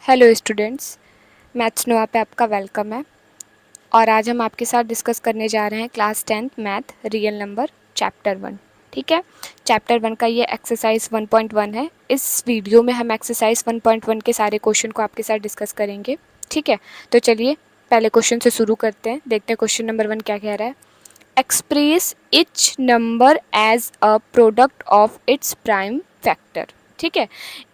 Hello students, maths नोआ पे आपका वेलकम है। और आज हम आपके साथ डिस्कस करने जा रहे हैं class 10th math real number chapter 1। ठीक है, चैप्टर 1 का ये एक्सरसाइज 1.1 है। इस वीडियो में हम एक्सरसाइज 1.1 के सारे क्वेश्चन को आपके साथ डिस्कस करेंगे। ठीक है, तो चलिए पहले क्वेश्चन से शुरू करते हैं। देखते हैं क्वेश्चन नंबर 1 क्या कह रहा है। Express each number as a product of its prime factor. ठीक है,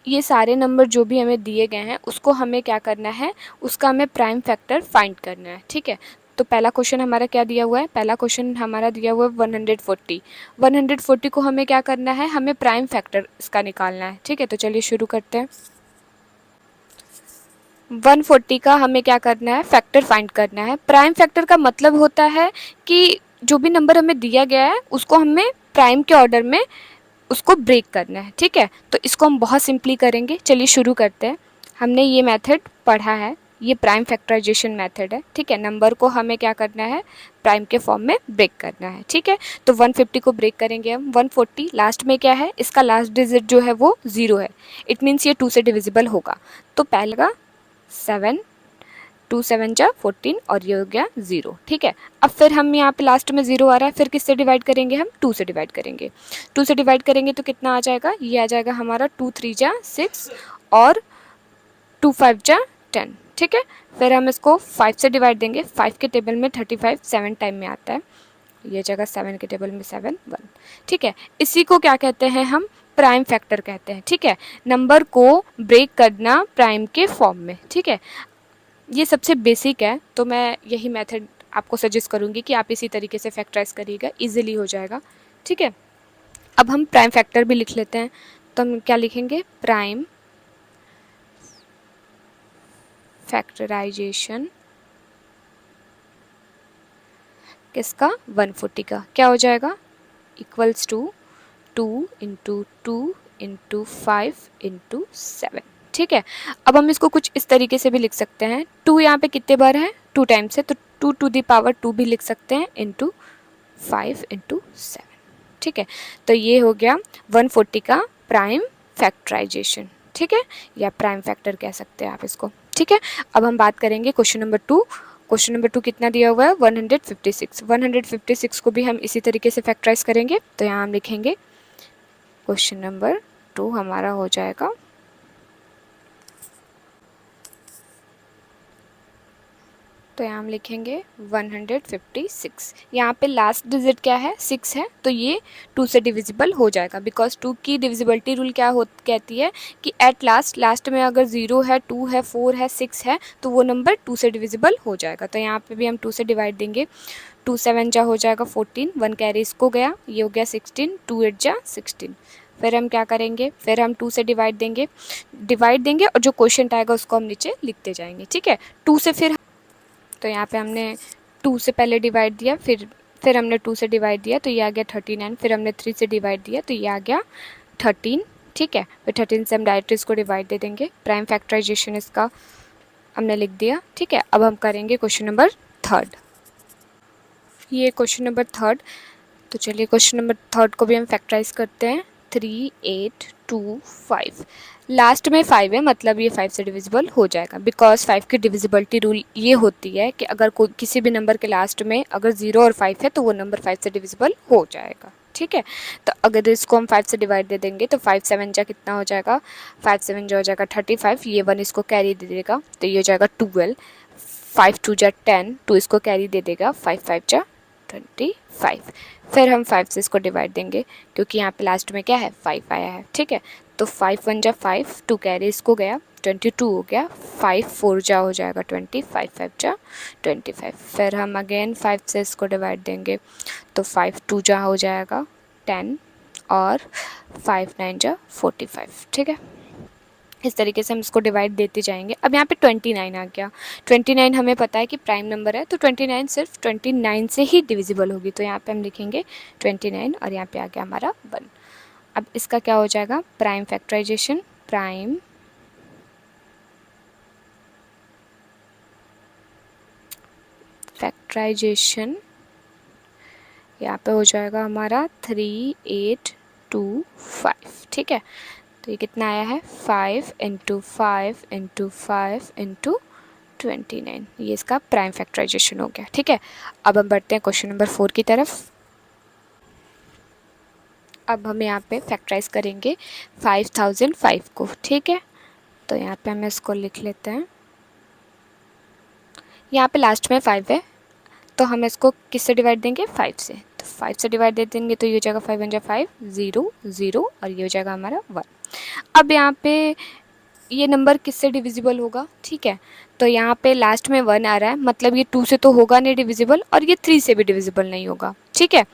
ये सारे नंबर जो भी हमें दिए गए हैं उसको हमें क्या करना है, उसका हमें प्राइम फैक्टर फाइंड करना है। ठीक है, तो पहला क्वेश्चन हमारा क्या दिया हुआ है, पहला क्वेश्चन हमारा दिया हुआ है 140। 140 को हमें क्या करना है, हमें प्राइम फैक्टर इसका निकालना है। ठीक है, तो चलिए शुरू करते हैं। 140 का हमें क्या करना है, फैक्टर फाइंड करना है। प्राइम फैक्टर का मतलब होता है कि जो भी नंबर हमें दिया गया है उसको हमें प्राइम के ऑर्डर में उसको ब्रेक करना है। ठीक है, तो इसको हम बहुत सिंपली करेंगे। चलिए शुरू करते हैं। हमने ये मेथड पढ़ा है, ये प्राइम फैक्टराइजेशन मेथड है। ठीक है, नंबर को हमें क्या करना है, प्राइम के फॉर्म में ब्रेक करना है। ठीक है, तो 150 को ब्रेक करेंगे हम। 140 लास्ट में क्या है, इसका लास्ट डिजिट जो है वो 0 है। इट मीन्स ये 2 से डिविजिबल होगा। तो पहले 7, 2 7 जा 14 और ये हो गया 0। ठीक है, अब फिर हम यहाँ पे लास्ट में 0 आ रहा है, फिर किससे डिवाइड करेंगे, हम 2 से डिवाइड करेंगे। 2 से डिवाइड करेंगे तो कितना आ जाएगा, ये आ जाएगा हमारा 2 3 जा 6 और 2 5 जा 10। ठीक है, फिर हम इसको 5 से डिवाइड देंगे। 5 के टेबल में 35 7 टाइम में आता है, ये जगह 7 के टेबल में 7 1। ठीक है, इसी को क्या कहते हैं, हम प्राइम फैक्टर कहते हैं। ठीक है, नंबर को ब्रेक करना प्राइम के फॉर्म में। ठीक है, ये सबसे बेसिक है, तो मैं यही मेथड आपको सजेस्ट करूँगी कि आप इसी तरीके से फैक्टराइज करिएगा, इजीली हो जाएगा। ठीक है, अब हम प्राइम फैक्टर भी लिख लेते हैं। तो हम क्या लिखेंगे, प्राइम फैक्टराइजेशन किसका, 140 का, क्या हो जाएगा, equals to 2 into 2 into 5 into 7। ठीक है, अब हम इसको कुछ इस तरीके से भी लिख सकते हैं। 2 यहाँ पे कितने बार है, 2 टाइम्स है, तो 2 टू द पावर 2 भी लिख सकते हैं इंटू 5 इंटू 7। ठीक है, तो ये हो गया 140 का प्राइम फैक्टराइजेशन। ठीक है, या प्राइम फैक्टर कह सकते हैं आप इसको। ठीक है, अब हम बात करेंगे क्वेश्चन नंबर 2। क्वेश्चन नंबर 2 कितना दिया हुआ है, 156। 156 को भी हम इसी तरीके से फैक्टराइज करेंगे। तो यहाँ हम लिखेंगे क्वेश्चन नंबर 2 हमारा हो जाएगा, तो यहाँ हम लिखेंगे 156। यहाँ पे लास्ट डिजिट क्या है, 6 है, तो ये 2 से डिविजिबल हो जाएगा। बिकॉज 2 की डिविजिबिलिटी रूल क्या हो कहती है कि एट लास्ट में अगर 0 है, 2 है, 4 है, 6 है, तो वो नंबर 2 से डिविजिबल हो जाएगा। तो यहाँ पे भी हम 2 से डिवाइड देंगे। 2 7 जा हो जाएगा 14, 1 कैरी इसको गया, ये हो गया 16, 2 8 जा 16। फिर हम क्या करेंगे, फिर हम 2 से डिवाइड देंगे और जो क्वेश्चन आएगा उसको हम नीचे लिखते जाएंगे। ठीक है, 2 से फिर, तो यहाँ पे हमने 2 से पहले डिवाइड दिया, फिर हमने 2 से डिवाइड दिया तो ये आ गया 39। फिर हमने 3 से डिवाइड दिया तो ये आ गया 13। ठीक है, फिर 13 से हम डायरेक्ट इसको डिवाइड दे देंगे। प्राइम फैक्टराइजेशन इसका हमने लिख दिया। ठीक है, अब हम करेंगे क्वेश्चन नंबर 3। ये क्वेश्चन नंबर 3। तो चलिए क्वेश्चन नंबर 3 को भी हम फैक्टराइज करते हैं। 3 8 2 5, लास्ट में 5 है, मतलब ये 5 से डिविजिबल हो जाएगा। बिकॉज 5 की डिविजिबिलिटी रूल ये होती है कि अगर कोई किसी भी नंबर के लास्ट में अगर 0 और 5 है तो वो नंबर 5 से डिविजिबल हो जाएगा। ठीक है, तो अगर इसको हम 5 से डिवाइड दे देंगे तो 5 7 जा कितना हो जाएगा, 5 7 जा हो जाएगा 35, ये 1 इसको कैरी दे देगा तो ये हो जाएगा 12। 5 2 जा 10, 2 इसको कैरी दे देगा, 5 5 जा 25। फिर हम 5 से इसको डिवाइड देंगे क्योंकि यहाँ पे लास्ट में क्या है, 5 आया है। ठीक है, तो 5 1 जा 5, 2 कैरी इसको गया, 22 हो गया। 5 4 जा हो जाएगा 20, 5 5 जा 25। फिर हम अगेन 5 से इसको डिवाइड देंगे तो 5 2 जा हो जाएगा 10 और 5 9 जा 45। ठीक है, इस तरीके से हम इसको डिवाइड देते जाएंगे। अब यहाँ पे 29 आ गया। 29 हमें पता है कि प्राइम नंबर है, तो 29 सिर्फ 29 से ही डिविजिबल होगी। तो यहाँ पे हम लिखेंगे 29 और यहाँ पे आ गया हमारा 1। अब इसका क्या हो जाएगा, प्राइम फैक्टराइजेशन, प्राइम फैक्टराइजेशन यहाँ पे हो जाएगा हमारा 3 8 2 5। ठीक है, तो ये कितना आया है 5 इंटू 5 इंटू 5 इंटू 29, ये इसका प्राइम फैक्टराइजेशन हो गया। ठीक है, अब हम बढ़ते हैं क्वेश्चन नंबर 4 की तरफ। अब हम यहाँ पे फैक्टराइज करेंगे 5005 को। ठीक है, तो यहाँ पे हम इसको लिख लेते हैं। यहाँ पे लास्ट में 5 है, तो हम इसको किससे डिवाइड देंगे 5 से, तो 5 से डिवाइड दे देंगे तो ये हो जाएगा 5 × 5 0 0 और ये हो जाएगा हमारा 1। अब यहाँ पे ये नंबर किससे डिविजिबल होगा? ठीक है, तो यहाँ पे लास्ट में 1 आ रहा है, मतलब ये 2 से तो होगा नहीं डिविजिबल और ये 3 से भी डिविजिबल नहीं होगा। ठीक है,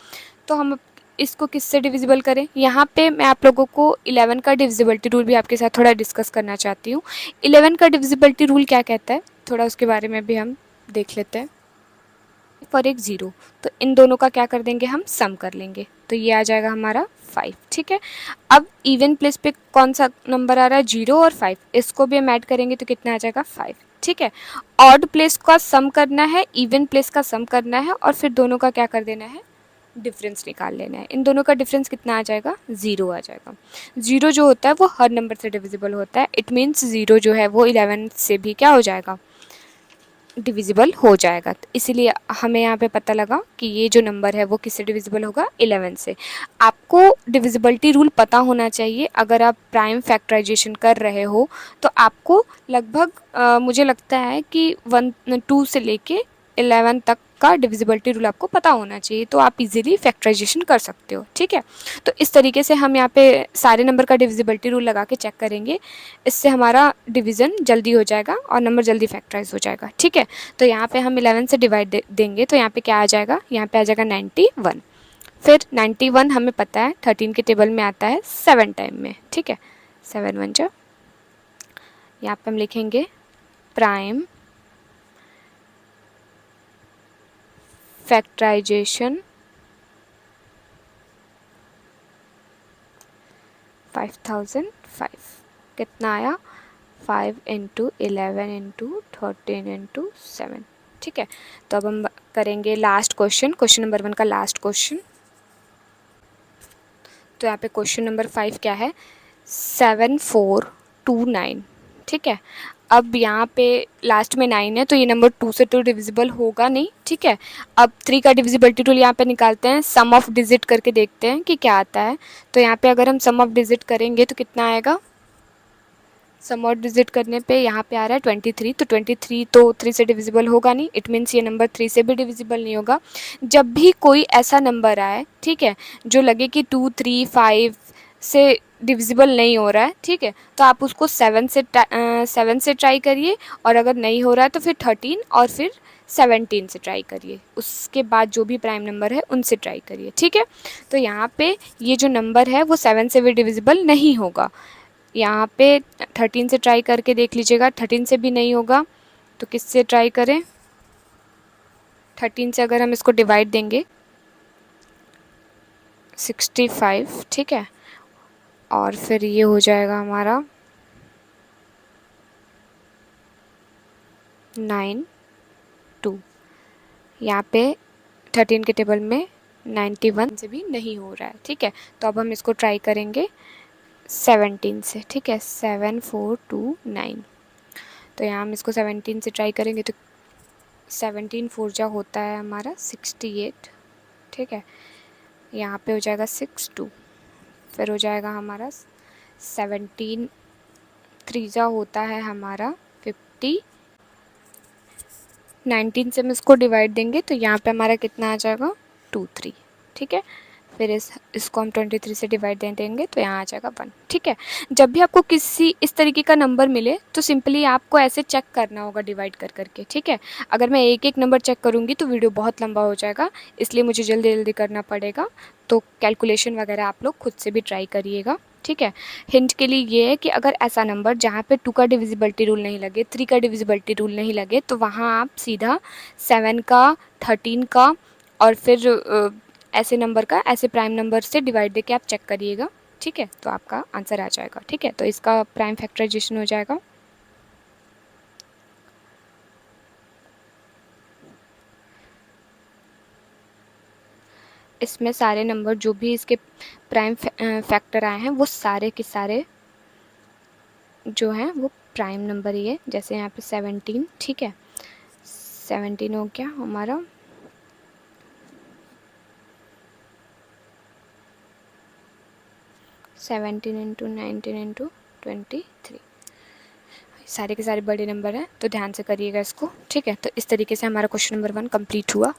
तो हम इसको किससे डिविजिबल करें? यहाँ पे मैं आप लोगों को 11 का डिविजिबिलिटी रूल भी आपके साथ थोड़ा डिस्कस करना चाहती हूँ। 11 का डिविजिबिलिटी रूल क्या कहता है, थोड़ा उसके बारे में भी हम देख लेते हैं। फॉर एक 0, तो इन दोनों का क्या कर देंगे, हम सम कर लेंगे, तो ये आ जाएगा हमारा 5। ठीक है, अब इवन प्लेस पे कौन सा नंबर आ रहा है, 0 और 5, इसको भी हम ऐड करेंगे तो कितना आ जाएगा 5। ठीक है, ऑड प्लेस का सम करना है, इवन प्लेस का सम करना है और फिर दोनों का क्या कर देना है, डिफरेंस निकाल लेना है। इन दोनों का डिफरेंस कितना आ जाएगा, 0 आ जाएगा। 0 जो होता है वो हर नंबर से डिविजिबल होता है, इट मीन्स 0 जो है वो 11 से भी क्या हो जाएगा, डिविजिबल हो जाएगा। तो इसीलिए हमें यहाँ पे पता लगा कि ये जो नंबर है वो किससे डिविजिबल होगा, 11 से। आपको डिविजिबिलिटी रूल पता होना चाहिए। अगर आप प्राइम फैक्टराइजेशन कर रहे हो तो आपको लगभग मुझे लगता है कि 2 से लेके 11 तक का डिविजिबिलिटी रूल आपको पता होना चाहिए, तो आप इजीली फैक्टराइजेशन कर सकते हो। ठीक है, तो इस तरीके से हम यहाँ पे सारे नंबर का डिविजिबिलिटी रूल लगा के चेक करेंगे, इससे हमारा डिवीज़न जल्दी हो जाएगा और नंबर जल्दी फैक्टराइज हो जाएगा। ठीक है, तो यहाँ पे हम 11 से डिवाइड देंगे तो यहाँ पे क्या आ जाएगा, यहाँ पे आ जाएगा 91। फिर 91 हमें पता है 13 के टेबल में आता है 7 टाइम में। ठीक है, 7 1 जा, यहाँ पे हम लिखेंगे प्राइम फैक्टराइजेशन 5005 कितना आया, 5 इंटू 11 इंटू 13 इंटू 7। ठीक है, तो अब हम करेंगे लास्ट क्वेश्चन, क्वेश्चन नंबर 1 का लास्ट क्वेश्चन। तो यहाँ पे क्वेश्चन नंबर 5 क्या है, 7429। ठीक है, अब यहाँ पे लास्ट में 9 है तो ये नंबर 2 से तो डिविजिबल होगा नहीं। ठीक है, अब 3 का डिविजिबिलिटी रूल यहाँ पे निकालते हैं, सम ऑफ डिजिट करके देखते हैं कि क्या आता है। तो यहाँ पे अगर हम सम ऑफ डिजिट करेंगे तो कितना आएगा, सम ऑफ डिजिट करने पे यहाँ पे आ रहा है 23, तो 23 तो 3 से डिविजिबल होगा नहीं, इट मीन्स ये नंबर 3 से भी डिविजिबल नहीं होगा। जब भी कोई ऐसा नंबर आए, ठीक है, जो लगे कि 2 3 5 से डिविजिबल नहीं हो रहा है, ठीक है, तो आप उसको 7 से ट्राई करिए, और अगर नहीं हो रहा है तो फिर 13 और फिर 17 से ट्राई करिए, उसके बाद जो भी प्राइम नंबर है उनसे ट्राई करिए। ठीक है, तो यहाँ पे ये जो नंबर है वो 7 से भी डिविजिबल नहीं होगा। यहाँ पे 13 से ट्राई करके देख लीजिएगा, 13 से भी नहीं होगा तो किससे ट्राई करें, 13 से अगर हम इसको डिवाइड देंगे 65, ठीक है, और फिर ये हो जाएगा हमारा 9 2। यहाँ पे 13 के टेबल में 91 से भी नहीं हो रहा है। ठीक है, तो अब हम इसको ट्राई करेंगे 17 से। ठीक है, 7429, तो यहाँ हम इसको 17 से ट्राई करेंगे तो 17 4 जा होता है हमारा 68। ठीक है, यहाँ पे हो जाएगा 6 2, फिर हो जाएगा हमारा 17 3 जा होता है हमारा 50। 19 से हम इसको डिवाइड देंगे तो यहाँ पे हमारा कितना आ जाएगा 2 3। ठीक है, फिर इसको हम 23 से डिवाइड दे देंगे तो यहाँ आ जाएगा 1। ठीक है, जब भी आपको किसी इस तरीके का नंबर मिले तो सिंपली आपको ऐसे चेक करना होगा डिवाइड कर करके। ठीक है, अगर मैं एक एक नंबर चेक करूँगी तो वीडियो बहुत लंबा हो जाएगा, इसलिए मुझे जल्दी जल्दी करना पड़ेगा, तो कैलकुलेशन वगैरह आप लोग खुद से भी ट्राई करिएगा। ठीक है, हिंट के लिए ये है कि अगर ऐसा नंबर जहाँ पे 2 का डिविजिबिलिटी रूल नहीं लगे, 3 का डिविजिबिलिटी रूल नहीं लगे, तो वहाँ आप सीधा 7 का, 13 का और फिर ऐसे नंबर का ऐसे प्राइम नंबर से डिवाइड देके आप चेक करिएगा। ठीक है, तो आपका आंसर आ जाएगा। ठीक है, तो इसका प्राइम फैक्टराइजेशन हो जाएगा इसमें सारे नंबर जो भी इसके प्राइम फैक्टर आए हैं वो सारे के सारे जो है वो प्राइम नंबर ही है। जैसे यहाँ पे 17, ठीक है, 17 हो गया हमारा। सेवनटीन इंटू 19 इंटू 23, सारे के सारे बड़े नंबर हैं, तो ध्यान से करिएगा इसको, ठीक है। तो इस तरीके से हमारा क्वेश्चन नंबर 1 कंप्लीट हुआ।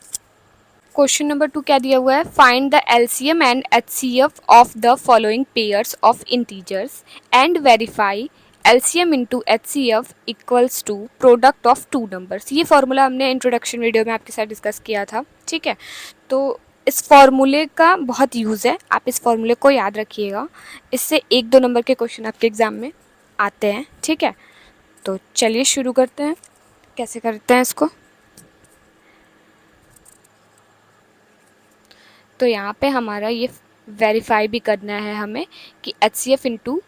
क्वेश्चन नंबर 2 क्या दिया हुआ है, find the LCM and HCF of the following pairs of integers and verify LCM into HCF equals to product of two numbers. ये फॉर्मूला हमने इंट्रोडक्शन वीडियो में आपके साथ डिस्कस किया था, ठीक है। तो इस फॉर्मूले का बहुत यूज़ है, आप इस फॉर्मूले को याद रखिएगा, इससे 1-2 नंबर के क्वेश्चन आपके एग्जाम में आते हैं, ठीक है। तो चलिए शुरू करते हैं, कैसे करते हैं इसको। तो यहाँ पे हमारा ये वेरीफाई भी करना है हमें कि H C F into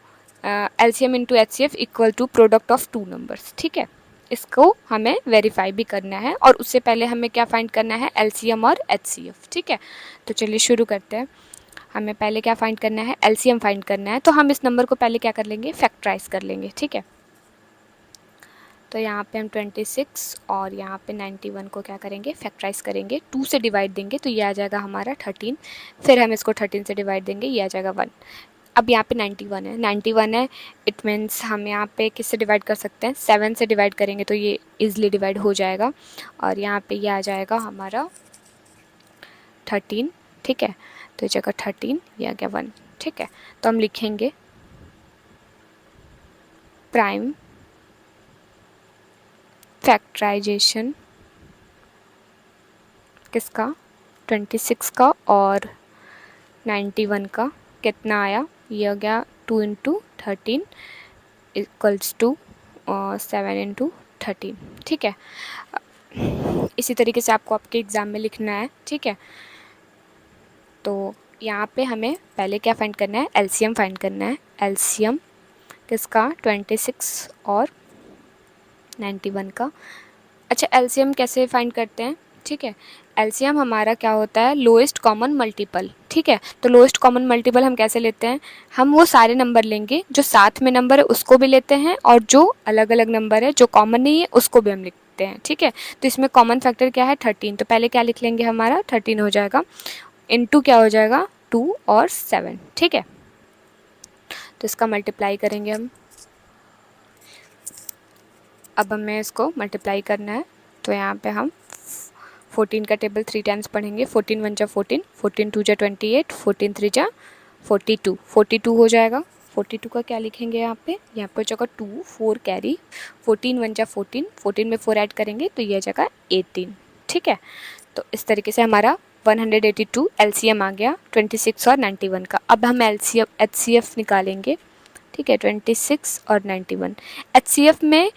LCM into H C F equal to product of two numbers, ठीक है। इसको हमें वेरीफाई भी करना है और उससे पहले हमें क्या फाइंड करना है, एलसीएम और एचसीएफ, ठीक है। तो चलिए शुरू करते हैं। हमें पहले क्या फाइंड करना है, एलसीएम फाइंड करना है। तो हम इस नंबर को पहले क्या कर लेंगे, फैक्टराइज कर लेंगे, ठीक है। तो यहाँ पे हम 26 और यहाँ पे 91 को क्या करेंगे, फैक्टराइज करेंगे, 2 से डिवाइड देंगे तो ये आ जाएगा हमारा 13, फिर हम इसको 13 से डिवाइड देंगे, ये आ जाएगा 1। अब यहाँ पे 91 है, इट मीन्स हम यहाँ पे किससे डिवाइड कर सकते हैं, 7 से डिवाइड करेंगे तो ये ईजिली डिवाइड हो जाएगा और यहाँ पे ये आ जाएगा हमारा 13, ठीक है। तो जगह 13 ये आ गया 1, ठीक है। तो हम लिखेंगे प्राइम फैक्टराइजेशन किसका, 26 का और 91 का, कितना आया, ये हो गया 2 इंटू 13 इक्वल्स टू 7 इंटू 13, ठीक है। इसी तरीके से आपको आपके एग्ज़ाम में लिखना है, ठीक है। तो यहाँ पे हमें पहले क्या फाइंड करना है, एलसीएम फाइंड करना है। एलसीएम किसका, 26 और 91 का। अच्छा, एलसीएम कैसे फाइंड करते हैं, ठीक है। एलसीएम हमारा क्या होता है, लोएस्ट कॉमन मल्टीपल, ठीक है। तो लोएस्ट कॉमन मल्टीपल हम कैसे लेते हैं, हम वो सारे नंबर लेंगे जो साथ में नंबर है उसको भी लेते हैं और जो अलग अलग नंबर है जो कॉमन नहीं है उसको भी हम लिखते हैं, ठीक है। तो इसमें कॉमन फैक्टर क्या है, 13, तो पहले क्या लिख लेंगे, हमारा 13 हो जाएगा, इनटू क्या हो जाएगा 2 और 7, ठीक है। तो इसका मल्टीप्लाई करेंगे हम। अब हमें इसको मल्टीप्लाई करना है, तो यहाँ पे हम 14 का टेबल 3 टाइम्स पढ़ेंगे। 14 1 जा 14, 14 2 जा 28, 14 3 जा 42, 42 हो जाएगा। 42 का क्या लिखेंगे यहाँ पे हो जाएगा 2, 4 कैरी, 14 1 जा 14, 14 में 4 ऐड करेंगे तो ये जगह 18, ठीक है। तो इस तरीके से हमारा 182 एलसीएम आ गया 26 और 91 का। अब हम एलसीएम एचसीएफ निकालेंगे, ठीक है, 26 और 91। एचसीएफ में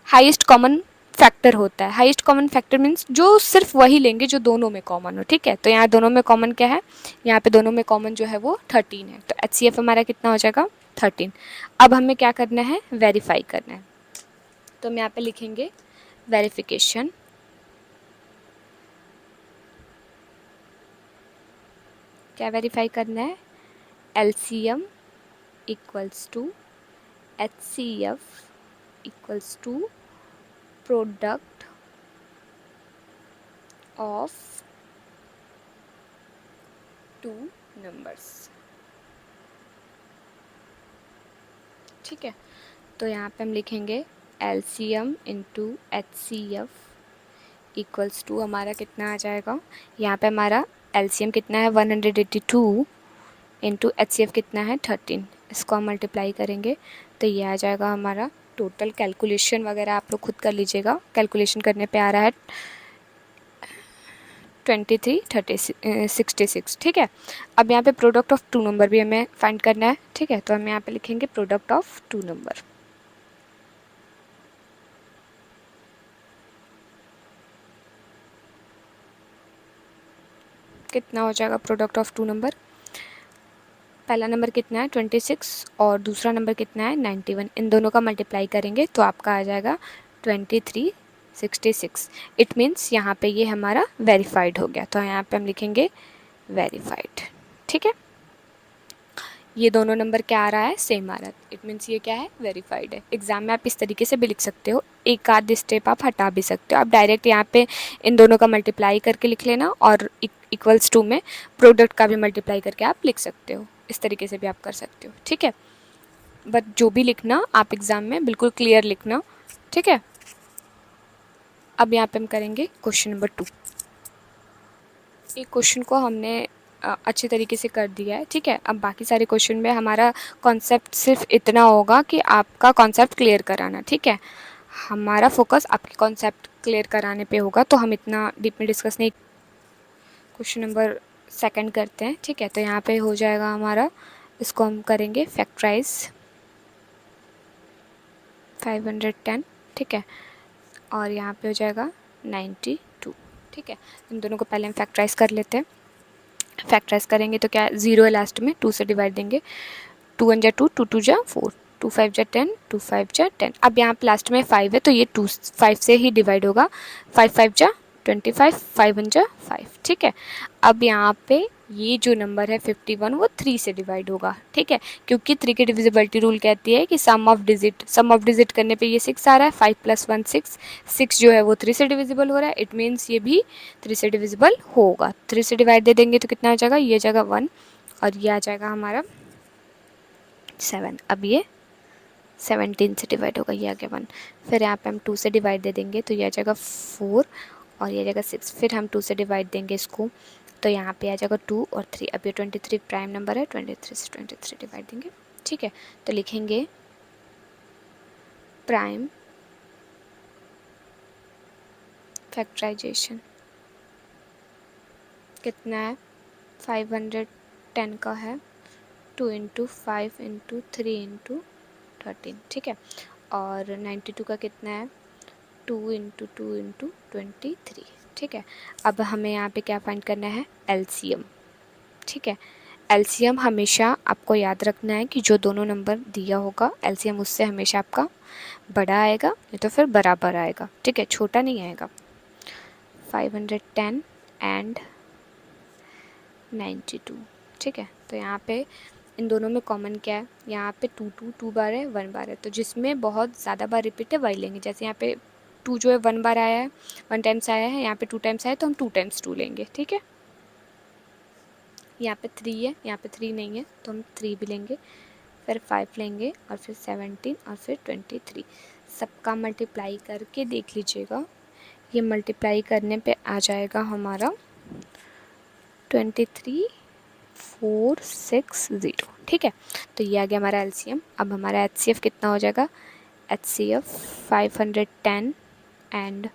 हाईएस्ट कॉमन फैक्टर होता है। हाईएस्ट कॉमन फैक्टर मीन्स जो सिर्फ वही लेंगे जो दोनों में कॉमन हो, ठीक है। तो यहाँ दोनों में कॉमन क्या है, यहाँ पे दोनों में कॉमन जो है वो 13 है। तो एचसीएफ हमारा कितना हो जाएगा, 13। अब हमें क्या करना है, वेरीफाई करना है। तो हम यहाँ पे लिखेंगे वेरिफिकेशन, क्या वेरीफाई करना है, LCM equals to HCF equals to product of two numbers, ठीक है। तो यहाँ पे हम लिखेंगे LCM into HCF equals to हमारा कितना आ जाएगा, यहाँ पे हमारा एलसीएम कितना है 182 इंटू एचसीएफ कितना है 13, इसको हम मल्टीप्लाई करेंगे तो ये आ जाएगा हमारा टोटल। कैलकुलेशन वगैरह आप लोग खुद कर लीजिएगा, कैलकुलेशन करने पे आ रहा है 23 30 66, ठीक है। अब यहाँ पे प्रोडक्ट ऑफ टू नंबर भी हमें फाइंड करना है, ठीक है। तो हम यहाँ पे लिखेंगे प्रोडक्ट ऑफ टू नंबर, कितना हो जाएगा प्रोडक्ट ऑफ टू नंबर, पहला नंबर कितना है 26 और दूसरा नंबर कितना है 91, इन दोनों का मल्टीप्लाई करेंगे तो आपका आ जाएगा 2366। इट मीन्स यहाँ पे ये हमारा वेरीफाइड हो गया, तो यहाँ पे हम लिखेंगे वेरीफाइड, ठीक है। ये दोनों नंबर क्या आ रहा है, सेम आ रहा है, इट मीन्स ये क्या है, वेरीफाइड है। एग्जाम में आप इस तरीके से भी लिख सकते हो, एक आध स्टेप आप हटा भी सकते हो। आप डायरेक्ट यहाँ पे इन दोनों का मल्टीप्लाई करके लिख लेना और इक्वल्स टू में प्रोडक्ट का भी मल्टीप्लाई करके आप लिख सकते हो, इस तरीके से भी आप कर सकते हो, ठीक है। बट जो भी लिखना आप एग्ज़ाम में बिल्कुल क्लियर लिखना, ठीक है। अब यहाँ पे हम करेंगे क्वेश्चन नंबर 2। एक क्वेश्चन को हमने अच्छे तरीके से कर दिया है, ठीक है। अब बाकी सारे क्वेश्चन में हमारा कॉन्सेप्ट सिर्फ इतना होगा कि आपका कॉन्सेप्ट क्लियर कराना, ठीक है। हमारा फोकस आपके कॉन्सेप्ट क्लियर कराने पे होगा, तो हम इतना डीप में डिस्कस नहीं। क्वेश्चन नंबर 2 करते हैं, ठीक है। तो यहाँ पे हो जाएगा हमारा, इसको हम करेंगे फैक्टराइज 510, ठीक है। और यहाँ पे हो जाएगा 92, ठीक है। इन दोनों को पहले हम फैक्टराइज कर लेते हैं। फैक्टराइज करेंगे तो क्या, 0 है लास्ट में, 2 से डिवाइड देंगे, 2 1 जा 2, 2 2 जा 4, 2 5 जा 10, 2 5 जा 10। अब यहाँ पे लास्ट में 5 है तो ये 2 5 से ही डिवाइड होगा, 5 5 जा 25, 5 1 जा 5, ठीक है। अब यहाँ पे ये जो नंबर है 51 वो 3 से डिवाइड होगा, ठीक है, क्योंकि 3 की डिविजिबिलिटी रूल कहती है कि सम ऑफ डिजिट करने पे ये 6 आ रहा है, 5 + 1 6, 6 जो है वो 3 से डिविजिबल हो रहा है, इट मीन्स ये भी 3 से डिविजिबल होगा। 3 से डिवाइड दे देंगे तो कितना आ जाएगा, ये आ जाएगा 1 और ये आ जाएगा हमारा 7। अब ये 17 से डिवाइड होगा, ये आ गया 1। फिर यहाँ पे हम 2 से डिवाइड दे देंगे तो ये आ जाएगा 4 और ये आ जाएगा 6। फिर हम 2 से डिवाइड देंगे इसको तो यहाँ पे आ जाएगा 2 और 3। अब ये 23 प्राइम नंबर है, 23 से 23 डिवाइड देंगे, ठीक है। तो लिखेंगे प्राइम फैक्टराइजेशन कितना है, 510 का है, 2 × 5 × 3 × 13, ठीक है। और 92 का कितना है, 2 × 2 × 23, ठीक है। अब हमें यहाँ पे क्या फाइंड करना है, एलसीएम, ठीक है। एलसीएम हमेशा आपको याद रखना है कि जो दोनों नंबर दिया होगा एलसीएम उससे हमेशा आपका बड़ा आएगा नहीं तो फिर बराबर आएगा, ठीक है, छोटा नहीं आएगा। 510 एंड 92, ठीक है। तो यहाँ पे इन दोनों में कॉमन क्या है, यहाँ पे 2 बार है, 1 बार है, तो जिसमें बहुत ज़्यादा बार रिपीट है वही लेंगे। जैसे यहाँ पे 2 जो है 1 बार आया है, 1 टाइम्स आया है, यहाँ पे 2 टाइम्स आया है तो हम 2 × 2 लेंगे, ठीक है। यहाँ पे 3 है, यहाँ पे 3 नहीं है तो हम 3 भी लेंगे, फिर 5 लेंगे और फिर 17 और फिर 23। सबका मल्टीप्लाई करके देख लीजिएगा, ये मल्टीप्लाई करने पे आ जाएगा हमारा 23460, ठीक है। तो ये आ गया हमारा एलसीएम। अब हमारा एचसीएफ कितना हो जाएगा, एचसीएफ 510 एंड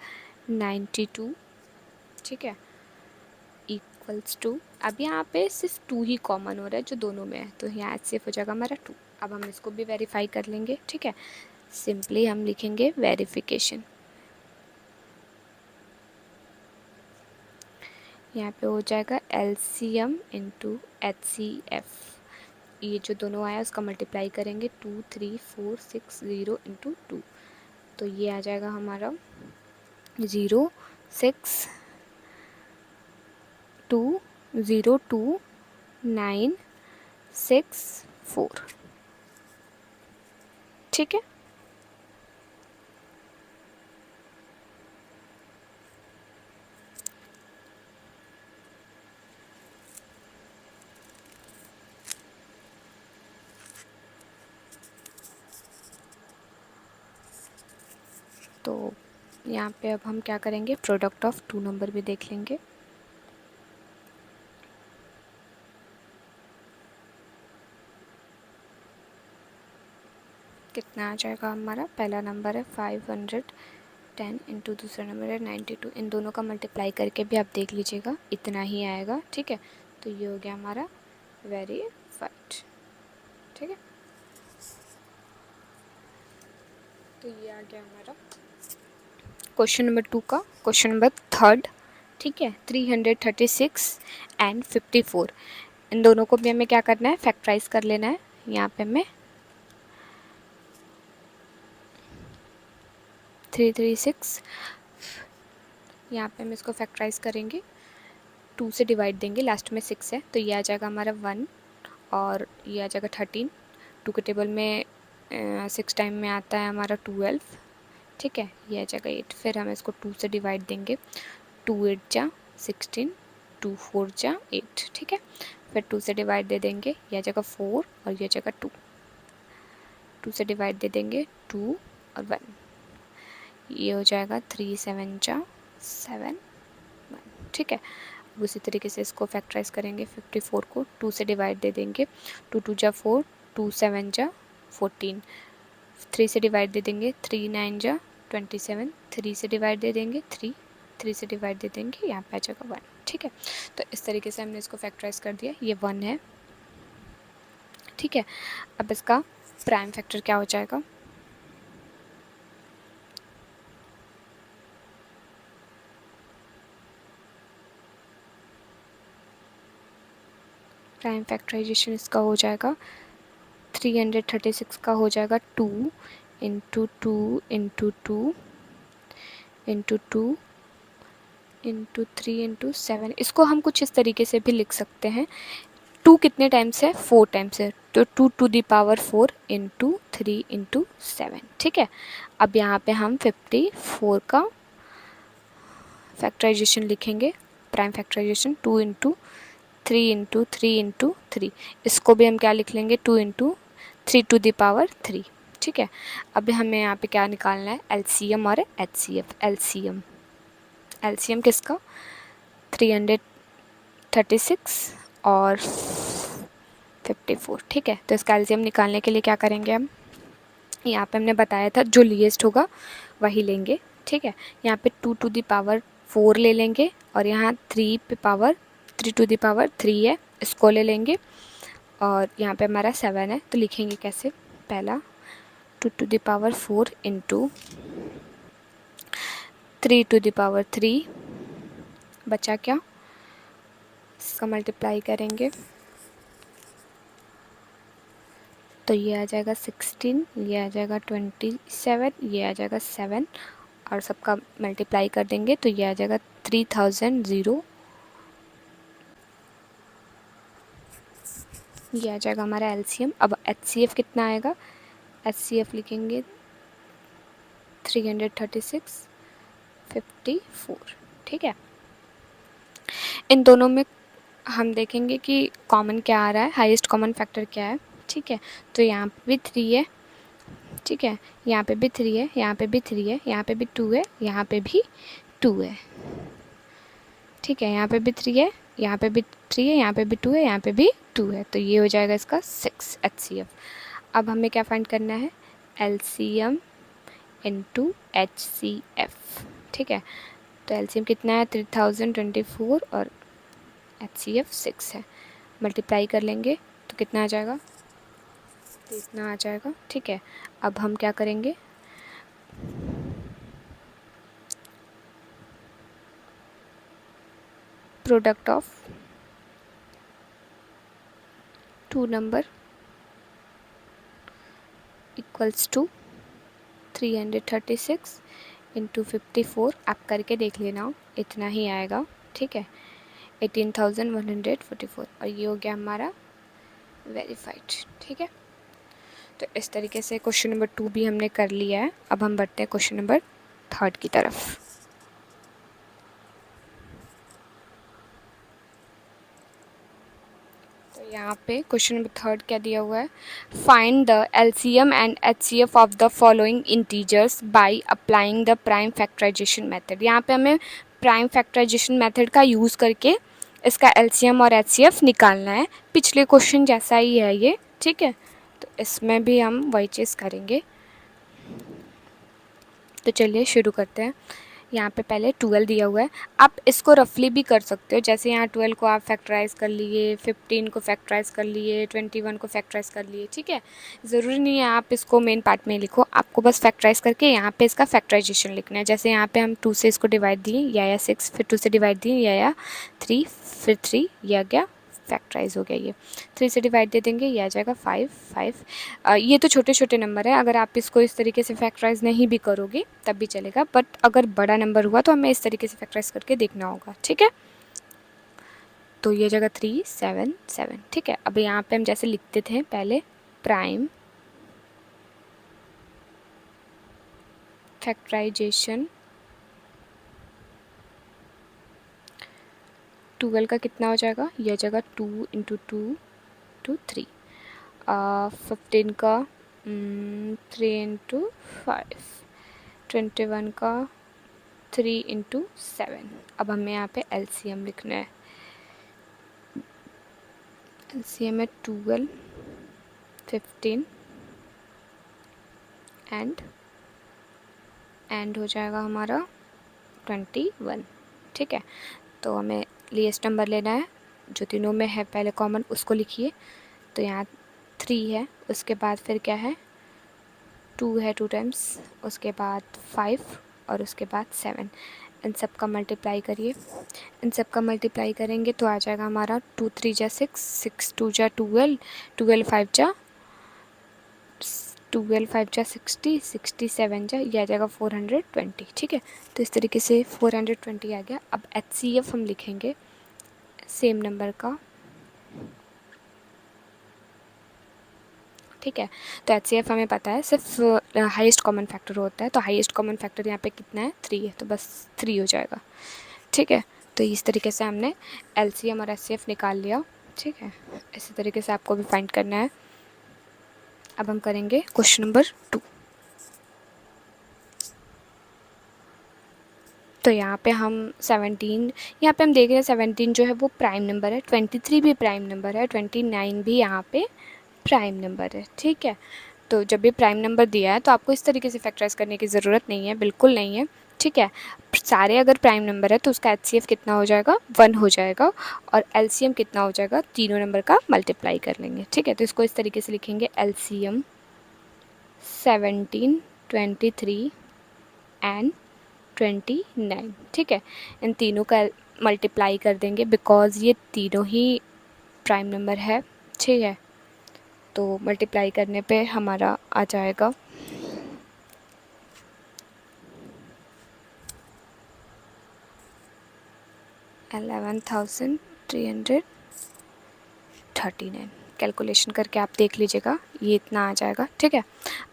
92, ठीक है, इक्वल्स टू, अब यहाँ पे सिर्फ 2 ही कॉमन हो रहा है जो दोनों में है, तो यहाँ एचसीएफ हो जाएगा हमारा 2। अब हम इसको भी वेरीफाई कर लेंगे, ठीक है। सिंपली हम लिखेंगे वेरिफिकेशन, यहाँ पे हो जाएगा एलसीएम इंटू एचसीएफ, ये जो दोनों आया उसका मल्टीप्लाई करेंगे 23460 इंटू 2, तो ये आ जाएगा हमारा 062029664, ठीक है। तो यहाँ पे अब हम क्या करेंगे, प्रोडक्ट ऑफ 2 नंबर भी देख लेंगे। कितना आ जाएगा हमारा, पहला नंबर है 510 इंटू दूसरा नंबर है 92, इन दोनों का मल्टीप्लाई करके भी आप देख लीजिएगा इतना ही आएगा, ठीक है। तो ये हो गया हमारा वेरीफाइड, ठीक है। तो ये आ गया हमारा क्वेश्चन नंबर 2 का क्वेश्चन नंबर 3, ठीक है। 336 एंड 54, इन दोनों को भी हमें क्या करना है, फैक्टराइज कर लेना है। यहाँ पे हमें 336, यहाँ पे हम इसको फैक्टराइज करेंगे, 2 से डिवाइड देंगे, लास्ट में 6 है तो ये आ जाएगा हमारा 1 और ये आ जाएगा 13। 2 के टेबल में 6 टाइम में आता है हमारा 12, ठीक है, ये आ जाएगा 8। फिर हम इसको 2 से डिवाइड देंगे, 2 8 जा 16, 2 4 जा 8, ठीक है। फिर 2 से डिवाइड दे देंगे, ये आ जाएगा 4 और ये आ जाएगा 2। 2 से डिवाइड दे देंगे 2 और 1, ये हो जाएगा 3 7 जा 7 1, ठीक है। अब उसी तरीके से इसको फैक्टराइज करेंगे। 54 को 2 से डिवाइड दे देंगे, 2 2 जा 4, 2 7 जा 14। 3 से डिवाइड दे देंगे, 3 9 जा 27। 3 से डिवाइड दे देंगे 3, 3 से डिवाइड दे देंगे, यहाँ पे आ जाएगा 1, ठीक है। तो इस तरीके से हमने इसको फैक्टराइज कर दिया, ये 1 है, ठीक है। अब इसका प्राइम फैक्टर क्या हो जाएगा, प्राइम फैक्टराइजेशन इसका हो जाएगा 336 का हो जाएगा 2 into 2 into 2 into 2 into 3 into 7। इसको हम कुछ इस तरीके से भी लिख सकते हैं, 2 कितने टाइम्स है, 4 टाइम्स है, तो 2 to the power 4 into 3 into 7, ठीक है। अब यहाँ पे हम 54 का फैक्टराइजेशन लिखेंगे, prime factorization 2 into 3 into 3 into 3। इसको भी हम क्या लिख लेंगे, 2 इंटू 3 टू दी पावर 3, ठीक है। अब हमें यहाँ पे क्या निकालना है, एलसीएम और एचसीएफ। एलसीएम, एलसीएम किसका, 336 और 54, ठीक है। तो इसका एलसीएम निकालने के लिए क्या करेंगे हम, यहाँ पे हमने बताया था जो लीस्ट होगा वही लेंगे, ठीक है। यहाँ पे 2 टू दी पावर 4 ले लेंगे और यहाँ 3 पे पावर 3 टू दी पावर 3 है, इसको ले लेंगे। और यहाँ पे हमारा 7 है, तो लिखेंगे कैसे, पहला 2 to the power 4 into 3 to the power 3, बचा क्या, इसका मल्टीप्लाई करेंगे तो ये आ जाएगा 16, ये आ जाएगा 27, ये आ जाएगा 7 और सबका मल्टीप्लाई कर देंगे तो ये आ जाएगा 3000। ये आ जाएगा हमारा एलसीएम। अब एचसीएफ कितना आएगा, एचसीएफ लिखेंगे 336 54, ठीक है। इन दोनों में हम देखेंगे कि कॉमन क्या आ रहा है, हाईएस्ट कॉमन फैक्टर क्या है, ठीक है। तो यहाँ पे भी 3 है, ठीक है, यहाँ पे भी 3 है, यहाँ पे भी 3 है, यहाँ पे भी 2 है, यहाँ पे भी 2 है, ठीक है। यहाँ पे भी 3 है, यहाँ पे भी 3 है, यहाँ पे भी 2 है, यहाँ पे भी 2 है, तो ये हो जाएगा इसका 6 एचसीएफ। अब हमें क्या फाइंड करना है, एलसीएम इनटू एचसीएफ, ठीक है। तो एलसीएम कितना है 3024 और एचसीएफ 6 है, मल्टीप्लाई कर लेंगे तो कितना आ जाएगा, तो इतना आ जाएगा, ठीक है। अब हम क्या करेंगे, product of 2 number equals to 336 into 54, आप करके देख लेना, इतना ही आएगा, ठीक है, 18,144 और ये हो गया हमारा वेरीफाइड, ठीक है। तो इस तरीके से क्वेश्चन नंबर 2 भी हमने कर लिया है। अब हम बढ़ते हैं क्वेश्चन नंबर 3 की तरफ। तो यहाँ पे क्वेश्चन नंबर 3 क्या दिया हुआ है, find the LCM and HCF of the following integers by applying the prime factorization method. यहाँ पे हमें प्राइम फैक्टराइजेशन मेथड का यूज़ करके इसका एलसीएम और एचसीएफ निकालना है। पिछले क्वेश्चन जैसा ही है ये, ठीक है। तो इसमें भी हम वही चीज़ करेंगे। तो चलिए शुरू करते हैं। यहाँ पे पहले 12 दिया हुआ है, आप इसको रफली भी कर सकते हो, जैसे यहाँ 12 को आप फैक्टराइज़ कर लिए, 15 को फैक्टराइज़ कर लिए, 21 को फैक्टराइज़ कर लिए, ठीक है। ज़रूरी नहीं है आप इसको मेन पार्ट में लिखो, आपको बस फैक्टराइज़ करके यहाँ पे इसका फैक्टराइजेशन लिखना है। जैसे यहाँ पे हम 2 से इसको डिवाइड दिए, ये आया 6, फिर 2 से डिवाइड दिए, ये आया 3, फिर 3, ये आ गया फैक्टराइज हो गया। ये 3 से डिवाइड दे देंगे, ये आ जाएगा 5 5। ये तो छोटे छोटे नंबर है, अगर आप इसको इस तरीके से फैक्टराइज नहीं भी करोगे तब भी चलेगा, बट अगर बड़ा नंबर हुआ तो हमें इस तरीके से फैक्टराइज करके देखना होगा, ठीक है। तो ये जगह 377, ठीक है। अब यहाँ पे हम जैसे लिखते थे पहले, प्राइम फैक्टराइजेशन 12 का कितना हो जाएगा, यह जगह 2 × 2 to 3, 15 का 3 × 5, 21 का 3 × 7। अब हमें यहाँ पे LCM लिखना है। LCM है 12, 15 एंड हो जाएगा हमारा 21, ठीक है। तो हमें लीस्ट नंबर लेना है, जो तीनों में है पहले कॉमन उसको लिखिए। तो यहाँ 3 है, उसके बाद फिर क्या है, 2 है 2 टाइम्स, उसके बाद 5 और उसके बाद 7। इन सब का मल्टीप्लाई करिए। इन सब का मल्टीप्लाई करेंगे तो आ जाएगा हमारा 2 3 जा 6, 6 2 जा 12, 12 5 जा 60, 67 जा, यह आ जाएगा 420, ठीक है। तो इस तरीके से 420 आ गया। अब HCF हम लिखेंगे सेम नंबर का, ठीक है। तो HCF हमें पता है सिर्फ हाईएस्ट कॉमन फैक्टर होता है, तो हाईएस्ट कॉमन फैक्टर यहाँ पे कितना है, 3 है, तो बस 3 हो जाएगा, ठीक है। तो इस तरीके से हमने LCM और HCF निकाल लिया, ठीक है। इसी तरीके से आपको भी फाइंड करना है। अब हम करेंगे क्वेश्चन नंबर 2। तो यहाँ पे हम 17, यहाँ पे हम देख रहे हैं 17 जो है वो प्राइम नंबर है, 23 भी प्राइम नंबर है, 29 भी यहाँ पे प्राइम नंबर है, ठीक है। तो जब भी प्राइम नंबर दिया है तो आपको इस तरीके से फैक्टराइज करने की ज़रूरत नहीं है, बिल्कुल नहीं है, ठीक है। सारे अगर प्राइम नंबर है तो उसका HCF कितना हो जाएगा, 1 हो जाएगा, और LCM कितना हो जाएगा, तीनों नंबर का मल्टीप्लाई कर लेंगे, ठीक है। तो इसको इस तरीके से लिखेंगे, LCM 17, 23 एंड 29, ठीक है। इन तीनों का मल्टीप्लाई कर देंगे बिकॉज़ ये तीनों ही प्राइम नंबर है, ठीक है। तो मल्टीप्लाई करने पे हमारा आ जाएगा 11,339। कैलकुलेशन करके आप देख लीजिएगा, ये इतना आ जाएगा, ठीक है।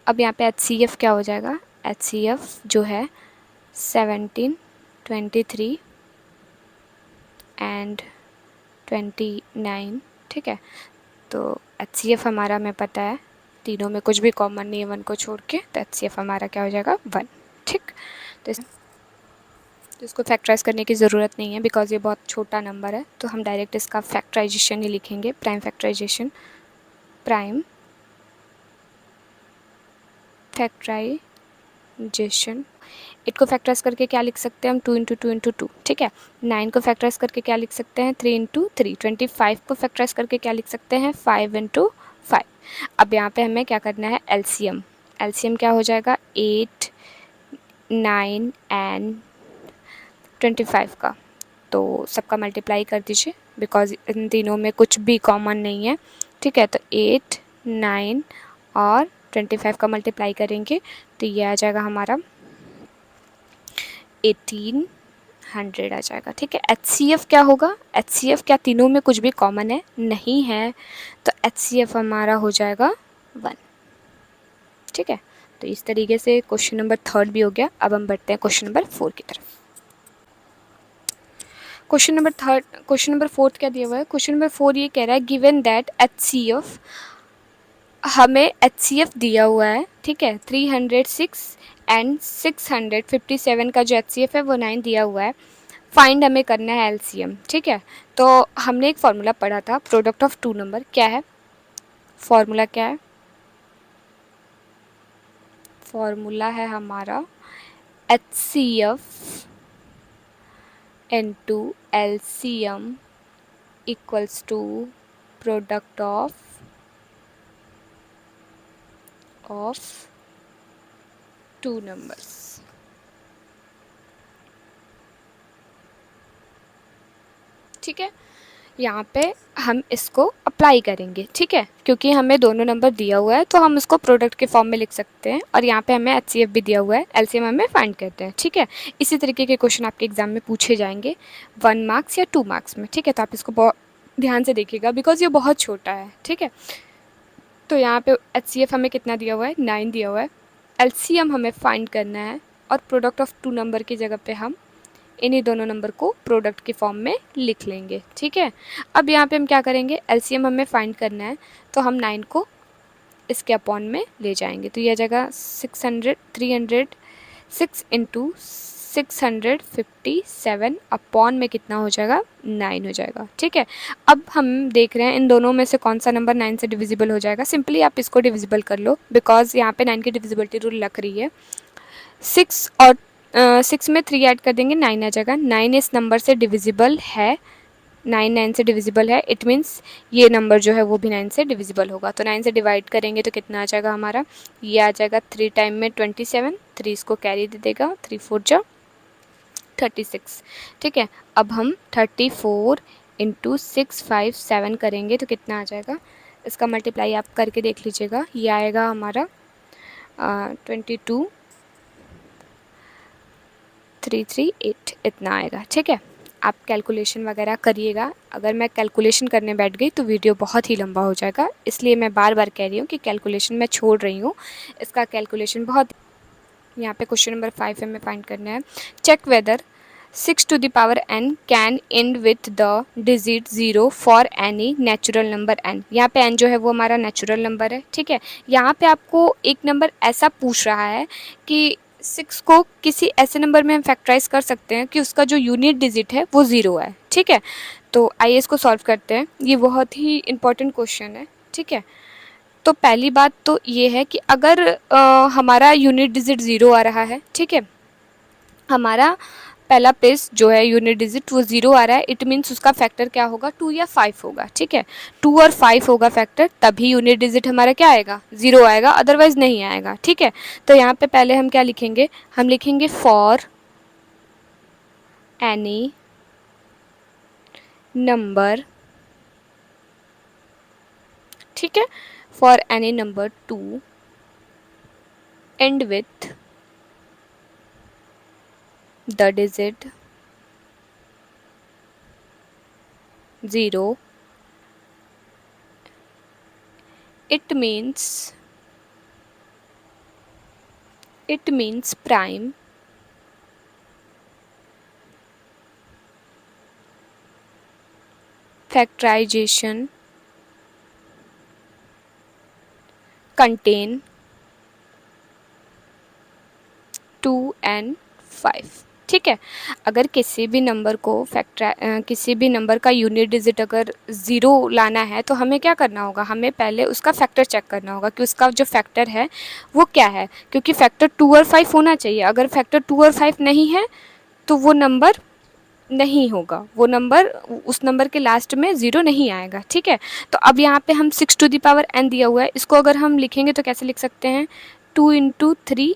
अब यहाँ पे HCF क्या हो जाएगा, HCF जो है 17, 23 एंड 29, ठीक है। तो HCF हमारा हमें पता है, तीनों में कुछ भी कॉमन नहीं है 1 को छोड़ के, तो HCF हमारा क्या हो जाएगा, 1, ठीक। तो इसको फैक्टराइज करने की ज़रूरत नहीं है बिकॉज ये बहुत छोटा नंबर है, तो हम डायरेक्ट इसका फैक्टराइजेशन ही लिखेंगे, प्राइम फैक्टराइजेशन, प्राइम फैक्टराइजेशन। 8 को फैक्टराइज करके क्या लिख सकते हैं हम, 2 × 2 × 2, ठीक है। 9 को फैक्टराइज करके क्या लिख सकते हैं, 3 × 3। 25 को फैक्टराइज करके क्या लिख सकते हैं, 5 × 5। अब यहाँ पे हमें क्या करना है, LCM। LCM क्या हो जाएगा, 8, 9 एंड 25 का, तो सबका मल्टीप्लाई कर दीजिए बिकॉज इन तीनों में कुछ भी कॉमन नहीं है, ठीक है। तो 8, 9 और 25 का मल्टीप्लाई करेंगे तो ये आ जाएगा हमारा 1800 आ जाएगा, ठीक है। HCF क्या होगा, HCF क्या तीनों में कुछ भी कॉमन है, नहीं है, तो HCF हमारा हो जाएगा 1, ठीक है। तो इस तरीके से क्वेश्चन नंबर 3 भी हो गया। अब हम बढ़ते हैं क्वेश्चन नंबर 4 की तरफ। क्वेश्चन नंबर 4 क्या दिया हुआ है, क्वेश्चन नंबर 4 ये कह रहा है गिवन दैट HCF, हमें HCF दिया हुआ है, ठीक है, 306 एंड 657 का जो HCF है वो 9 दिया हुआ है। फाइंड हमें करना है LCM, ठीक है। तो हमने एक फार्मूला पढ़ा था, प्रोडक्ट ऑफ 2 नंबर, क्या है फार्मूला, क्या है फार्मूला, है हमारा HCF into LCM equals to product of 2 numbers, ठीक है। यहाँ पे हम इसको अब अप्लाई करेंगे, ठीक है, क्योंकि हमें दोनों नंबर दिया हुआ है तो हम उसको प्रोडक्ट के फॉर्म में लिख सकते हैं, और यहाँ पे हमें एचसीएफ भी दिया हुआ है, एलसीएम हमें फाइंड करते हैं, ठीक है। इसी तरीके के क्वेश्चन आपके एग्जाम में पूछे जाएंगे 1 मार्क्स या 2 मार्क्स में, ठीक है। तो आप इसको बहुत ध्यान से देखिएगा बिकॉज ये बहुत छोटा है, ठीक है। तो यहाँ पे एचसीएफ हमें कितना दिया हुआ है, 9 दिया हुआ है। एलसीएम हमें फाइंड करना है, और प्रोडक्ट ऑफ 2 नंबर की जगह पे हम इन्हीं दोनों नंबर को प्रोडक्ट के फॉर्म में लिख लेंगे, ठीक है। अब यहाँ पे हम क्या करेंगे, एलसीएम हमें फाइंड करना है, तो हम 9 को इसके अपॉन में ले जाएंगे, तो यह जगह 6 इंटू 657 अपॉन में कितना हो जाएगा, 9 हो जाएगा, ठीक है। अब हम देख रहे हैं इन दोनों में से कौन सा नंबर 9 से डिविजिबल हो जाएगा। सिंपली आप इसको डिविजिबल कर लो, बिकॉज यहाँ पे 9 की डिविजिबिलिटी रूल लग रही है। 6 और 6 में 3 ऐड कर देंगे, 9 आ जाएगा। 9 इस नंबर से डिविजिबल है, 9 से डिविजिबल है, इट मीन्स ये नंबर जो है वो भी 9 से डिविजिबल होगा। तो 9 से डिवाइड करेंगे तो कितना आ जाएगा हमारा, ये आ जाएगा 3 टाइम में 27, 3 इसको कैरी दे देगा, 3 4 जा 36, ठीक है। अब हम 34 इंटू 657 करेंगे तो कितना आ जाएगा, इसका मल्टीप्लाई आप करके देख लीजिएगा, ये आएगा हमारा 22,338 इतना आएगा, ठीक है। आप कैलकुलेशन वगैरह करिएगा, अगर मैं कैलकुलेशन करने बैठ गई तो वीडियो बहुत ही लंबा हो जाएगा, इसलिए मैं बार बार कह रही हूँ कि कैलकुलेशन मैं छोड़ रही हूँ, इसका कैलकुलेशन बहुत। यहाँ पे क्वेश्चन नंबर 5 हमें फाइंड करना है, check whether 6 to the power n can end with the digit 0 for any natural number n। यहाँ पे n जो है वो हमारा नेचुरल नंबर है, ठीक है। यहाँ पे आपको एक नंबर ऐसा पूछ रहा है कि 6 को किसी ऐसे नंबर में हम फैक्टराइज कर सकते हैं कि उसका जो यूनिट डिजिट है वो 0 है, ठीक है। तो आइए इसको सॉल्व करते हैं, ये बहुत ही इंपॉर्टेंट क्वेश्चन है, ठीक है। तो पहली बात तो ये है कि अगर हमारा यूनिट डिजिट 0 आ रहा है, ठीक है, हमारा पहला प्लेस जो है यूनिट डिजिट वो 0 आ रहा है, इट मीन्स उसका फैक्टर क्या होगा, 2 या 5 होगा, ठीक है। 2 और 5 होगा फैक्टर, तभी यूनिट डिजिट हमारा क्या आएगा, 0 आएगा, अदरवाइज नहीं आएगा, ठीक है। तो यहाँ पे पहले हम क्या लिखेंगे, हम लिखेंगे फॉर एनी नंबर, ठीक है, for any number 2 and with the digit 0, it means prime factorization contain 2 and 5, ठीक है। अगर किसी भी नंबर को किसी भी नंबर का यूनिट डिजिट अगर 0 लाना है तो हमें क्या करना होगा, हमें पहले उसका फैक्टर चेक करना होगा कि उसका जो फैक्टर है वो क्या है, क्योंकि फैक्टर 2 और 5 होना चाहिए। अगर फैक्टर 2 और 5 नहीं है तो वो नंबर नहीं होगा, वो नंबर उस नंबर के लास्ट में 0 नहीं आएगा, ठीक है। तो अब यहाँ पे हम 6 to the power n दिया हुआ है, इसको अगर हम लिखेंगे तो कैसे लिख सकते हैं, 2 into 3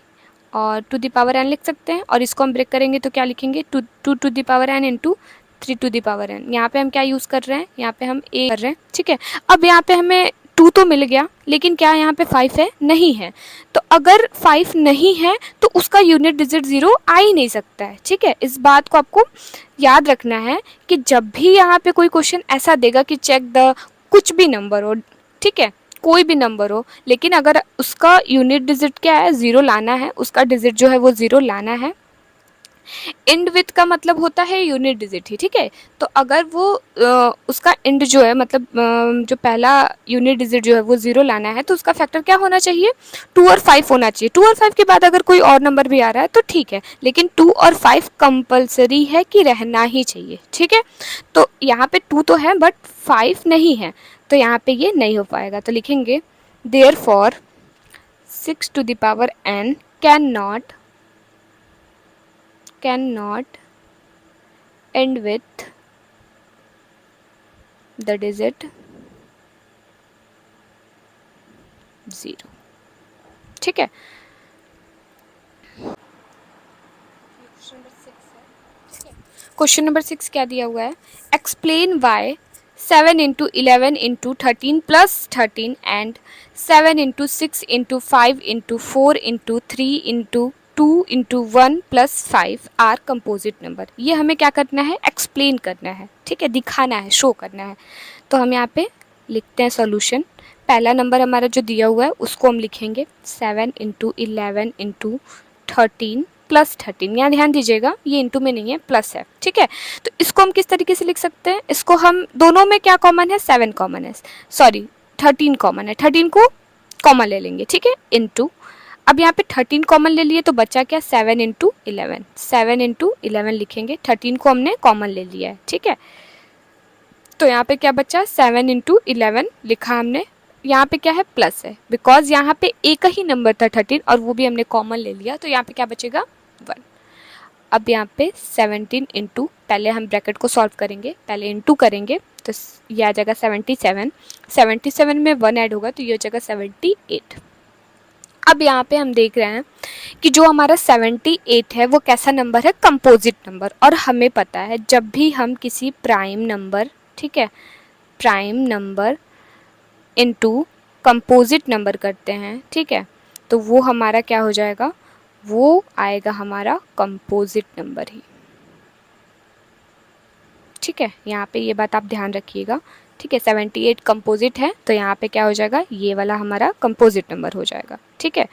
और टू दी पावर n लिख सकते हैं, और इसको हम ब्रेक करेंगे तो क्या लिखेंगे, 2 to the power n into 3 to the power n। यहाँ पे हम क्या यूज़ कर रहे हैं, यहाँ पे हम a कर रहे हैं, ठीक है। अब यहाँ पे हमें 2 तो मिल गया, लेकिन क्या यहाँ पे 5 है, नहीं है। तो अगर 5 नहीं है तो उसका यूनिट डिजिट 0 आ ही नहीं सकता है, ठीक है। इस बात को आपको याद रखना है कि जब भी यहाँ पे कोई क्वेश्चन ऐसा देगा कि चेक द कुछ भी नंबर हो, ठीक है, कोई भी नंबर हो, लेकिन अगर उसका यूनिट डिजिट क्या है, 0 लाना है, उसका डिजिट जो है वो 0 लाना है। एंड विथ का मतलब होता है यूनिट डिजिट ही, ठीक है। तो अगर वो उसका एंड जो है मतलब जो पहला यूनिट डिजिट जो है वो 0 लाना है तो उसका फैक्टर क्या होना चाहिए, 2 और 5 होना चाहिए। 2 और 5 के बाद अगर कोई और नंबर भी आ रहा है तो ठीक है, लेकिन 2 और 5 कंपलसरी है कि रहना ही चाहिए, ठीक है। तो यहाँ पे 2 तो है बट 5 नहीं है, तो यहाँ पे ये नहीं हो पाएगा। तो लिखेंगे therefore 6 to the power n cannot end with the digit 0, ठीक है। क्वेश्चन नंबर 6 क्या दिया हुआ है, explain why 7 into 11 into 13 plus 13 and 7 into 6 into 5 into 4 into 3 into 2 into 1 plus 5 are composite number. ये हमें क्या करना है, एक्सप्लेन करना है, ठीक है, दिखाना है, शो करना है। तो हम यहाँ पे लिखते हैं सॉल्यूशन। पहला नंबर हमारा जो दिया हुआ है उसको हम लिखेंगे 7 इंटू 11 इंटू 13 प्लस 13। यहाँ ध्यान दीजिएगा ये इंटू में नहीं है, प्लस है, ठीक है। तो इसको हम किस तरीके से लिख सकते हैं, इसको हम दोनों में क्या कॉमन है, 7 कॉमन है, सॉरी 13 कॉमन है, 13 को कॉमन ले लेंगे, ठीक है, इंटू। अब यहाँ पे 13 कॉमन ले लिए तो बचा क्या, 7 इंटू 11, 7 इंटू 11 लिखेंगे, 13 को हमने कॉमन ले लिया है, ठीक है। तो यहाँ पे क्या बचा, 7 इंटू 11 लिखा हमने। यहाँ पे क्या है, प्लस है, बिकॉज यहाँ पे एक ही नंबर था 13 और वो भी हमने कॉमन ले लिया, तो यहाँ पे क्या बचेगा, 1। अब यहाँ पे 17 इंटू, पहले हम ब्रैकेट को सॉल्व करेंगे, पहले इंटू करेंगे तो ये आ जाएगा 77, 77 में 1 ऐड होगा तो ये हो जाएगा 78। अब यहाँ पे हम देख रहे हैं कि जो हमारा 78 है वो कैसा नंबर है, कंपोजिट नंबर। और हमें पता है जब भी हम किसी प्राइम नंबर, ठीक है, prime number into composite number करते हैं, ठीक है, तो वो हमारा क्या हो जाएगा, वो आएगा हमारा कंपोजिट नंबर ही, ठीक है। यहाँ पे ये बात आप ध्यान रखिएगा, ठीक है। 78 कंपोजिट है तो यहाँ पे क्या हो जाएगा, ये वाला हमारा कंपोजिट नंबर हो जाएगा, ठीक है।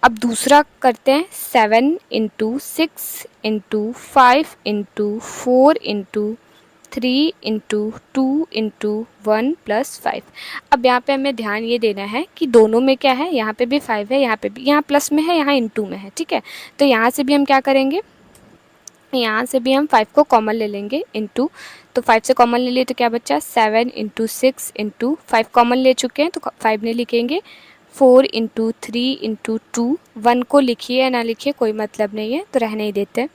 अब दूसरा करते हैं, 7 into 6 into 5 into 4 into 3 into 2 into 1 plus 5। अब यहाँ पे हमें ध्यान ये देना है कि दोनों में क्या है, यहाँ पे भी 5 है, यहाँ पे भी, यहाँ प्लस में है, यहाँ इंटू में है, ठीक है। तो यहाँ से भी हम क्या करेंगे, यहाँ से भी हम 5 को कॉमन ले लेंगे, इंटू। तो 5 से कॉमन ले लिए तो क्या बचा, 7 इंटू 6 इंटू 5 कॉमन ले चुके हैं तो 5 नहीं लिखेंगे, 4 इंटू 3 इंटू 2, 1 को लिखिए या ना लिखिए कोई मतलब नहीं है तो रहने ही देते हैं,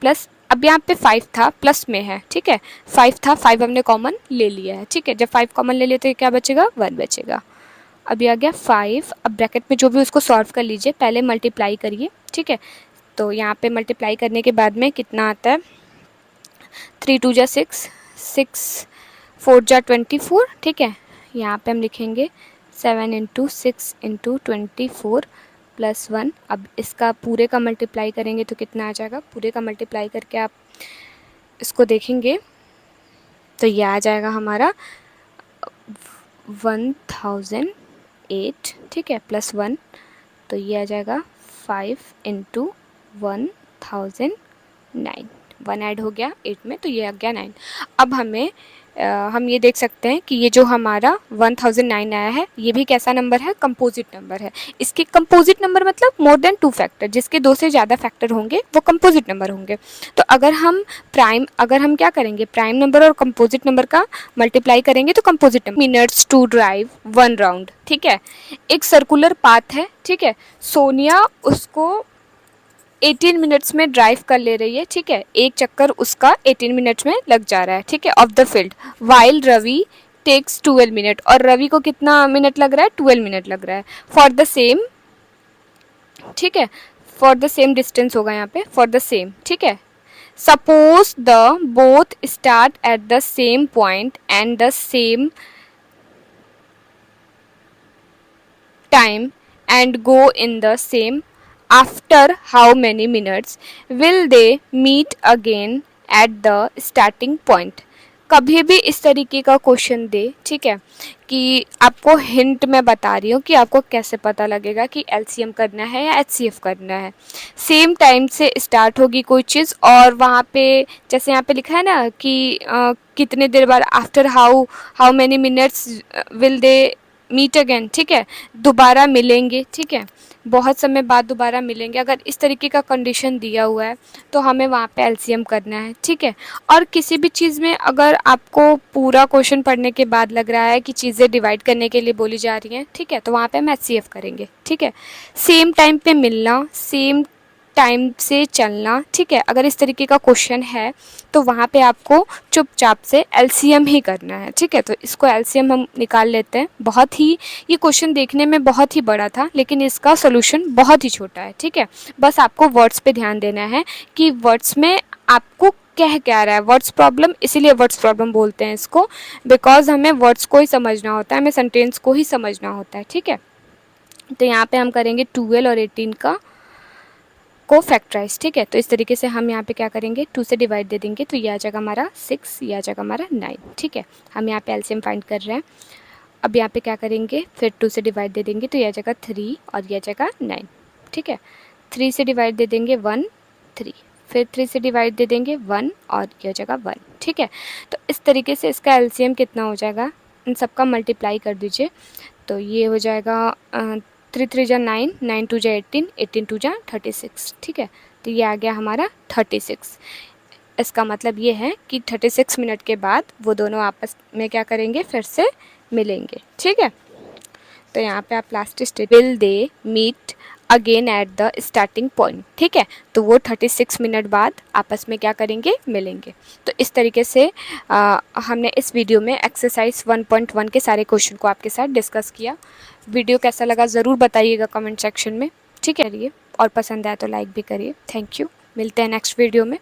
प्लस। अब यहाँ पे 5 था, प्लस में है, ठीक है, 5 था, 5 हमने कॉमन ले लिया है, ठीक है। जब 5 कॉमन ले लिए तो क्या बचेगा, 1 बचेगा। अब ये आ गया 5। अब ब्रैकेट में जो भी उसको सॉल्व कर लीजिए, पहले मल्टीप्लाई करिए, ठीक है। तो यहाँ पे मल्टीप्लाई करने के बाद में कितना आता है, 3 2 जा 6, 6 4 जा 24, ठीक है। यहाँ पे हम लिखेंगे 7 इंटू 6 इंटू 24 प्लस 1। अब इसका पूरे का मल्टीप्लाई करेंगे तो कितना आ जाएगा, पूरे का मल्टीप्लाई करके आप इसको देखेंगे तो ये आ जाएगा हमारा 1008, ठीक है, प्लस 1, तो ये आ जाएगा 5 इंटू 1009, 1 ऐड हो गया 8 में तो ये आ गया 9। अब हमें हम ये देख सकते हैं कि ये जो हमारा 1009 आया है ये भी कैसा नंबर है, कंपोजिट नंबर है। इसके कंपोजिट नंबर मतलब मोर देन 2 फैक्टर, जिसके 2 से ज़्यादा फैक्टर होंगे वो कंपोजिट नंबर होंगे। तो अगर हम क्या करेंगे, प्राइम नंबर और कंपोजिट नंबर का मल्टीप्लाई करेंगे तो composite number. Minutes to drive 1 round, ठीक है, एक सर्कुलर पाथ है, ठीक है। सोनिया उसको 18 मिनट्स में ड्राइव कर ले रही है, ठीक है, एक चक्कर उसका 18 मिनट्स में लग जा रहा है, ठीक है, of the field. While Ravi takes 12 minute, और रवि को कितना मिनट लग रहा है, 12 मिनट लग रहा है, फॉर द सेम, ठीक है, फॉर द सेम डिस्टेंस होगा यहाँ पे, फॉर द सेम, ठीक है। Suppose the both start at the same point and the same time and go in the same, after how many minutes will they meet again at the starting point। कभी भी इस तरीके का question दे, ठीक है, कि आपको हिंट में बता रही हूँ कि आपको कैसे पता लगेगा कि एलसीएम करना है या एचसीएफ करना है। सेम टाइम से स्टार्ट होगी कोई चीज़ और वहाँ पे जैसे यहाँ पे लिखा है ना कि कितने देर बाद, after how many minutes will they meet again, ठीक है, दोबारा मिलेंगे, ठीक है, बहुत समय बाद दोबारा मिलेंगे। अगर इस तरीके का कंडीशन दिया हुआ है तो हमें वहाँ पे एलसीएम करना है, ठीक है। और किसी भी चीज़ में अगर आपको पूरा क्वेश्चन पढ़ने के बाद लग रहा है कि चीज़ें डिवाइड करने के लिए बोली जा रही हैं, ठीक है, तो वहाँ पे हम एचसीएफ करेंगे, ठीक है। सेम टाइम पे मिलना, सेम टाइम से चलना, ठीक है, अगर इस तरीके का क्वेश्चन है तो वहाँ पे आपको चुपचाप से एलसीएम ही करना है, ठीक है। तो इसको एलसीएम हम निकाल लेते हैं। बहुत ही, ये क्वेश्चन देखने में बहुत ही बड़ा था लेकिन इसका सोल्यूशन बहुत ही छोटा है, ठीक है। बस आपको वर्ड्स पे ध्यान देना है कि वर्ड्स में आपको कह क्या रहा है, वर्ड्स प्रॉब्लम, इसीलिए वर्ड्स प्रॉब्लम बोलते हैं इसको, बिकॉज हमें वर्ड्स को ही समझना होता है, हमें सेंटेंस को ही समझना होता है, ठीक है। तो यहाँ पे हम करेंगे 12 और 18 का को फैक्टराइज, ठीक है। तो इस तरीके से हम यहाँ पे क्या करेंगे, 2 से डिवाइड दे देंगे, तो ये आ जाएगा हमारा 6, ये आ जाएगा हमारा 9, ठीक है। हम यहाँ पे एलसीएम फाइंड कर रहे हैं। अब यहाँ पे क्या करेंगे, फिर 2 से डिवाइड दे देंगे, तो ये आ जाएगा 3 और ये आ जाएगा 9, ठीक है। 3 से डिवाइड दे देंगे 1 3, फिर 3 से डिवाइड दे देंगे 1 और ये हो जाएगा 1, ठीक है। तो इस तरीके से इसका एलसीएम कितना हो जाएगा, इन सबका मल्टीप्लाई कर दीजिए, तो ये हो जाएगा 3 3 जा 9, 9 2 जा 18, 18 2 जा 36, ठीक है। तो ये आ गया हमारा 36। इसका मतलब ये है कि 36 मिनट के बाद वो दोनों आपस में क्या करेंगे, फिर से मिलेंगे, ठीक है। तो यहाँ पे आप last state will they meet again at the starting point, ठीक है। तो वो 36 मिनट बाद आपस में क्या करेंगे, मिलेंगे। तो इस तरीके से हमने इस वीडियो में एक्सरसाइज 1.1 के सारे क्वेश्चन को आपके साथ डिस्कस किया। वीडियो कैसा लगा ज़रूर बताइएगा कमेंट सेक्शन में, ठीक है। और पसंद आया तो लाइक भी करिए। थैंक यू, मिलते हैं नेक्स्ट वीडियो में।